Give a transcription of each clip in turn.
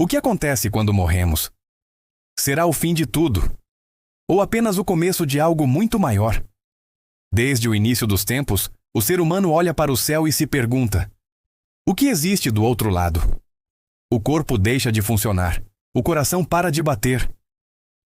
O que acontece quando morremos? Será o fim de tudo? Ou apenas o começo de algo muito maior? Desde o início dos tempos, o ser humano olha para o céu e se pergunta: o que existe do outro lado? O corpo deixa de funcionar, o coração para de bater.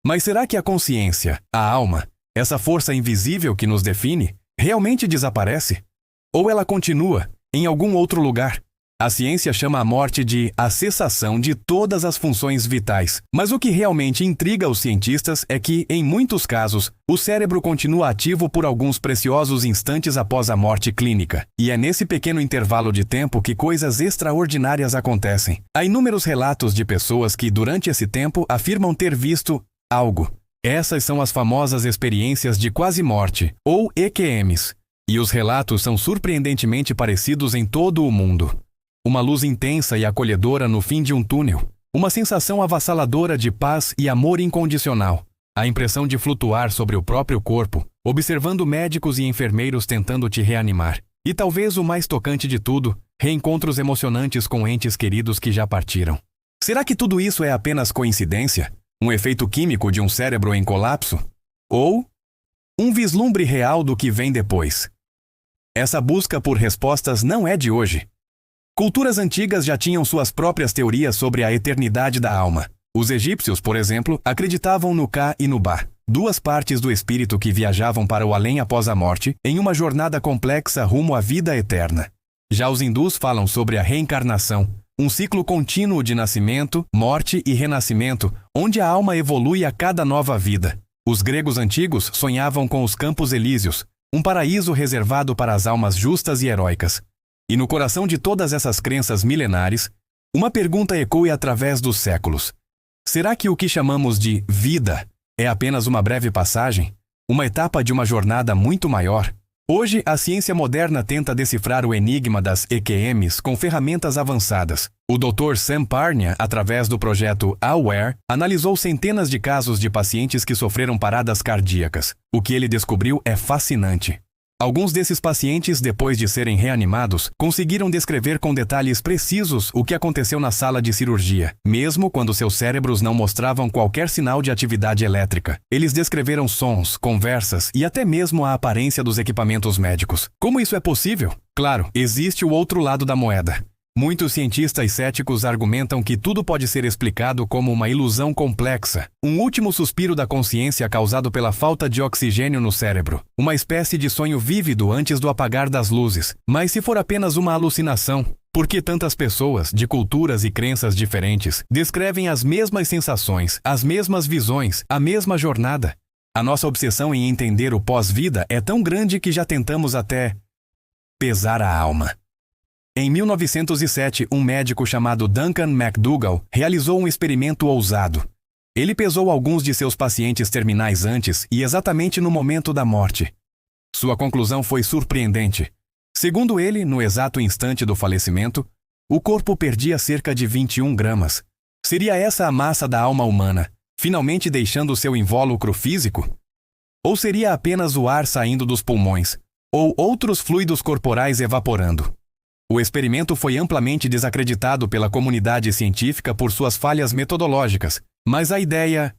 Mas será que a consciência, a alma, essa força invisível que nos define, realmente desaparece? Ou ela continua, em algum outro lugar? A ciência chama a morte de a cessação de todas as funções vitais. Mas o que realmente intriga os cientistas é que, em muitos casos, o cérebro continua ativo por alguns preciosos instantes após a morte clínica. E é nesse pequeno intervalo de tempo que coisas extraordinárias acontecem. Há inúmeros relatos de pessoas que, durante esse tempo, afirmam ter visto algo. Essas são as famosas experiências de quase morte, ou EQMs. E os relatos são surpreendentemente parecidos em todo o mundo. Uma luz intensa e acolhedora no fim de um túnel. Uma sensação avassaladora de paz e amor incondicional. A impressão de flutuar sobre o próprio corpo, observando médicos e enfermeiros tentando te reanimar. E talvez o mais tocante de tudo, reencontros emocionantes com entes queridos que já partiram. Será que tudo isso é apenas coincidência? Um efeito químico de um cérebro em colapso? Ou um vislumbre real do que vem depois? Essa busca por respostas não é de hoje. Culturas antigas já tinham suas próprias teorias sobre a eternidade da alma. Os egípcios, por exemplo, acreditavam no Ka e no Ba, duas partes do espírito que viajavam para o além após a morte, em uma jornada complexa rumo à vida eterna. Já os hindus falam sobre a reencarnação, um ciclo contínuo de nascimento, morte e renascimento, onde a alma evolui a cada nova vida. Os gregos antigos sonhavam com os Campos Elíseos, um paraíso reservado para as almas justas e heróicas. E no coração de todas essas crenças milenares, uma pergunta ecoa através dos séculos. Será que o que chamamos de vida é apenas uma breve passagem? Uma etapa de uma jornada muito maior? Hoje, a ciência moderna tenta decifrar o enigma das EQMs com ferramentas avançadas. O Dr. Sam Parnia, através do projeto AWARE, analisou centenas de casos de pacientes que sofreram paradas cardíacas. O que ele descobriu é fascinante. Alguns desses pacientes, depois de serem reanimados, conseguiram descrever com detalhes precisos o que aconteceu na sala de cirurgia, mesmo quando seus cérebros não mostravam qualquer sinal de atividade elétrica. Eles descreveram sons, conversas e até mesmo a aparência dos equipamentos médicos. Como isso é possível? Claro, existe o outro lado da moeda. Muitos cientistas céticos argumentam que tudo pode ser explicado como uma ilusão complexa, um último suspiro da consciência causado pela falta de oxigênio no cérebro, uma espécie de sonho vívido antes do apagar das luzes. Mas se for apenas uma alucinação, por que tantas pessoas, de culturas e crenças diferentes, descrevem as mesmas sensações, as mesmas visões, a mesma jornada? A nossa obsessão em entender o pós-vida é tão grande que já tentamos até pesar a alma. Em 1907, um médico chamado Duncan McDougall realizou um experimento ousado. Ele pesou alguns de seus pacientes terminais antes e exatamente no momento da morte. Sua conclusão foi surpreendente. Segundo ele, no exato instante do falecimento, o corpo perdia cerca de 21 gramas. Seria essa a massa da alma humana, finalmente deixando seu invólucro físico? Ou seria apenas o ar saindo dos pulmões, ou outros fluidos corporais evaporando? O experimento foi amplamente desacreditado pela comunidade científica por suas falhas metodológicas, mas a ideia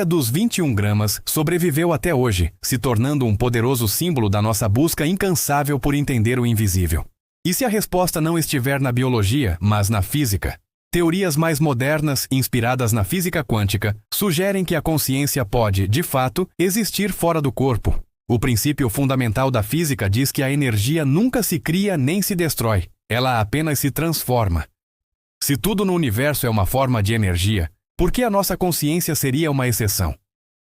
dos 21 gramas sobreviveu até hoje, se tornando um poderoso símbolo da nossa busca incansável por entender o invisível. E se a resposta não estiver na biologia, mas na física? Teorias mais modernas, inspiradas na física quântica, sugerem que a consciência pode, de fato, existir fora do corpo. O princípio fundamental da física diz que a energia nunca se cria nem se destrói, ela apenas se transforma. Se tudo no universo é uma forma de energia, por que a nossa consciência seria uma exceção?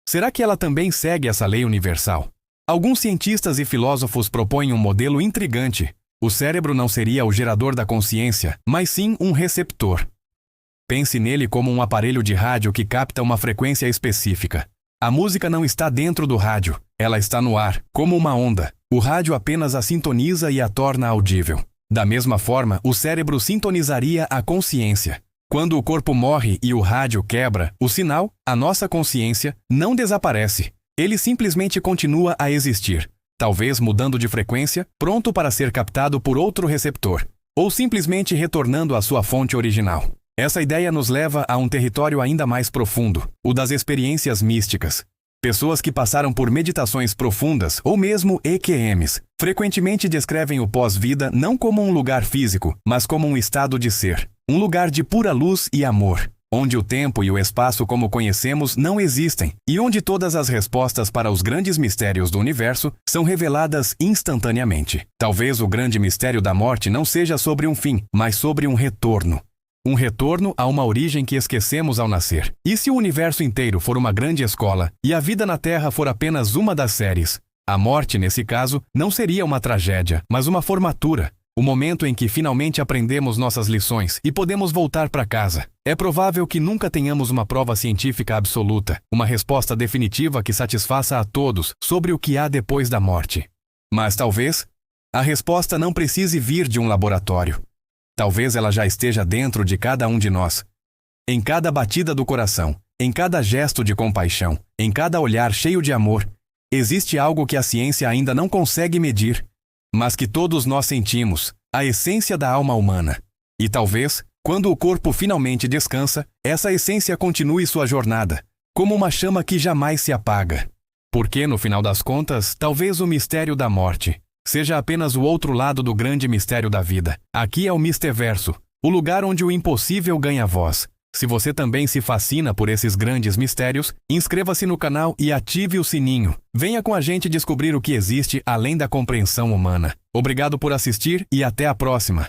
Será que ela também segue essa lei universal? Alguns cientistas e filósofos propõem um modelo intrigante. O cérebro não seria o gerador da consciência, mas sim um receptor. Pense nele como um aparelho de rádio que capta uma frequência específica. A música não está dentro do rádio, ela está no ar, como uma onda. O rádio apenas a sintoniza e a torna audível. Da mesma forma, o cérebro sintonizaria a consciência. Quando o corpo morre e o rádio quebra, o sinal, a nossa consciência, não desaparece. Ele simplesmente continua a existir, talvez mudando de frequência, pronto para ser captado por outro receptor. ou simplesmente retornando à sua fonte original. Essa ideia nos leva a um território ainda mais profundo, o das experiências místicas. Pessoas que passaram por meditações profundas, ou mesmo EQMs, frequentemente descrevem o pós-vida não como um lugar físico, mas como um estado de ser, um lugar de pura luz e amor, onde o tempo e o espaço como conhecemos não existem, e onde todas as respostas para os grandes mistérios do universo são reveladas instantaneamente. Talvez o grande mistério da morte não seja sobre um fim, mas sobre um retorno. Um retorno a uma origem que esquecemos ao nascer. E se o universo inteiro for uma grande escola, e a vida na Terra for apenas uma das séries? A morte, nesse caso, não seria uma tragédia, mas uma formatura. O momento em que finalmente aprendemos nossas lições e podemos voltar para casa. É provável que nunca tenhamos uma prova científica absoluta, uma resposta definitiva que satisfaça a todos sobre o que há depois da morte. Mas talvez a resposta não precise vir de um laboratório. Talvez ela já esteja dentro de cada um de nós. Em cada batida do coração, em cada gesto de compaixão, em cada olhar cheio de amor, existe algo que a ciência ainda não consegue medir, mas que todos nós sentimos, a essência da alma humana. E talvez, quando o corpo finalmente descansa, essa essência continue sua jornada, como uma chama que jamais se apaga. Porque, no final das contas, talvez o mistério da morte seja apenas o outro lado do grande mistério da vida. Aqui é o Misterverso, o lugar onde o impossível ganha voz. Se você também se fascina por esses grandes mistérios, inscreva-se no canal e ative o sininho. Venha com a gente descobrir o que existe além da compreensão humana. Obrigado por assistir e até a próxima!